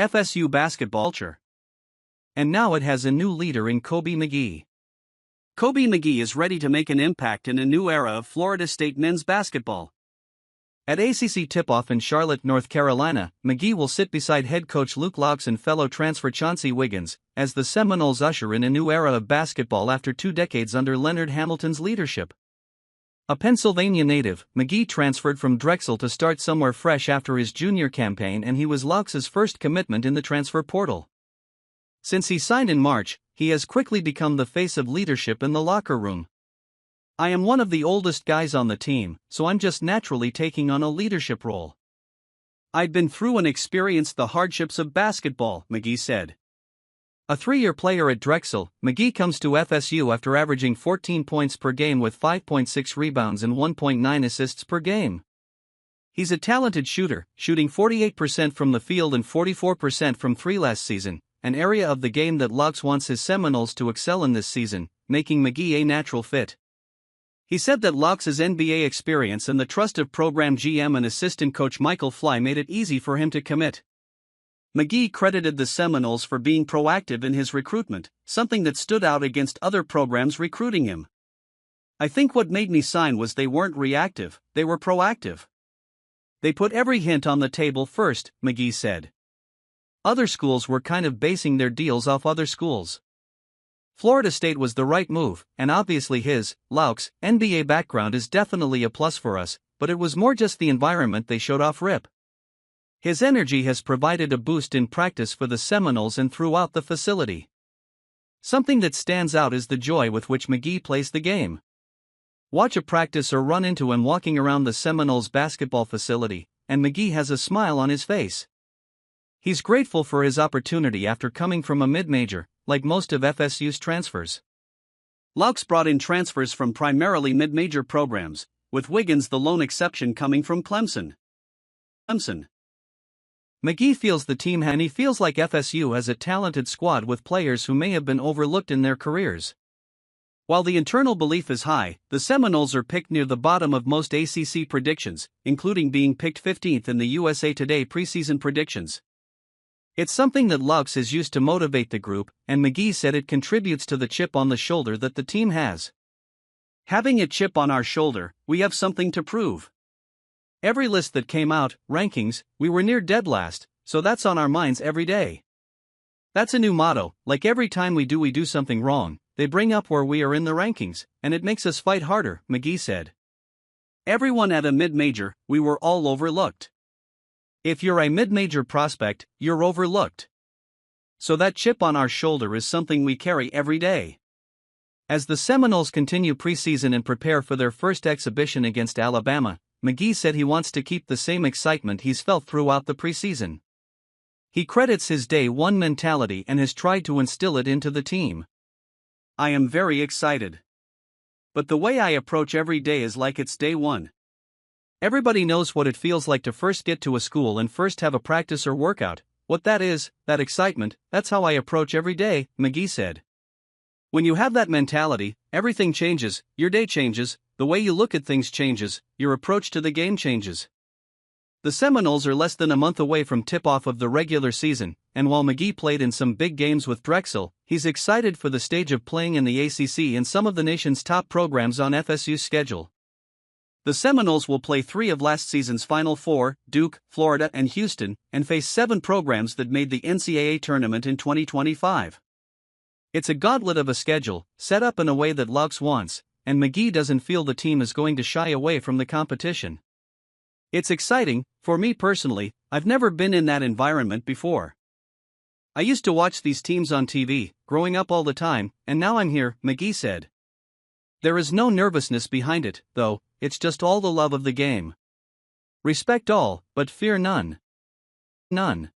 FSU basketball culture. And now it has a new leader in Kobe MaGee. Kobe MaGee is ready to make an impact in a new era of Florida State men's basketball. At ACC Tipoff in Charlotte, North Carolina, MaGee will sit beside head coach Luke Loucks and fellow transfer Chauncey Wiggins, as the Seminoles usher in a new era of basketball after 2 decades under Leonard Hamilton's leadership. A Pennsylvania native, MaGee transferred from Drexel to start somewhere fresh after his junior campaign, and he was Loucks' first commitment in the transfer portal. Since he signed in March, he has quickly become the face of leadership in the locker room. "I am one of the oldest guys on the team, so I'm just naturally taking on a leadership role. I'd been through and experienced the hardships of basketball," MaGee said. A 3-year player at Drexel, MaGee comes to FSU after averaging 14 points per game with 5.6 rebounds and 1.9 assists per game. He's a talented shooter, shooting 48% from the field and 44% from 3 last season, an area of the game that Loucks wants his Seminoles to excel in this season, making MaGee a natural fit. He said that Loucks' NBA experience and the trust of program GM and assistant coach Michael Fly made it easy for him to commit. MaGee credited the Seminoles for being proactive in his recruitment, something that stood out against other programs recruiting him. "I think what made me sign was they weren't reactive, they were proactive. They put every hint on the table first," MaGee said. Other schools were kind of basing their deals off other schools. Florida State was the right move, and obviously his, Loucks, NBA background is definitely a plus for us, but it was more just the environment they showed off rip. His energy has provided a boost in practice for the Seminoles and throughout the facility. Something that stands out is the joy with which MaGee plays the game. Watch a practice or run into him walking around the Seminoles basketball facility, and MaGee has a smile on his face. He's grateful for his opportunity after coming from a mid-major, like most of FSU's transfers. Loucks brought in transfers from primarily mid-major programs, with Wiggins the lone exception coming from Clemson. MaGee feels the team and he feels like FSU has a talented squad with players who may have been overlooked in their careers. While the internal belief is high, the Seminoles are picked near the bottom of most ACC predictions, including being picked 15th in the USA Today preseason predictions. It's something that Loucks is used to motivate the group, and MaGee said it contributes to the chip on the shoulder that the team has. "Having a chip on our shoulder, we have something to prove. Every list that came out, rankings, we were near dead last, so that's on our minds every day. That's a new motto, like every time we do something wrong, they bring up where we are in the rankings, and it makes us fight harder," MaGee said. "Everyone at a mid-major, we were all overlooked. If you're a mid-major prospect, you're overlooked. So that chip on our shoulder is something we carry every day." As the Seminoles continue preseason and prepare for their first exhibition against Alabama, MaGee said he wants to keep the same excitement he's felt throughout the preseason. He credits his day one mentality and has tried to instill it into the team. "I am very excited. But the way I approach every day is like it's day one. Everybody knows what it feels like to first get to a school and first have a practice or workout, what that is, that excitement, that's how I approach every day," MaGee said. "When you have that mentality, everything changes, your day changes, the way you look at things changes, your approach to the game changes." The Seminoles are less than a month away from tip-off of the regular season, and while MaGee played in some big games with Drexel, he's excited for the stage of playing in the ACC and some of the nation's top programs on FSU's schedule. The Seminoles will play 3 of last season's Final Four, Duke, Florida, and Houston, and face 7 programs that made the NCAA tournament in 2025. It's a gauntlet of a schedule, set up in a way that Loucks wants, and MaGee doesn't feel the team is going to shy away from the competition. "It's exciting, for me personally, I've never been in that environment before. I used to watch these teams on TV, growing up all the time, and now I'm here," MaGee said. "There is no nervousness behind it, though, it's just all the love of the game. Respect all, but fear none. None."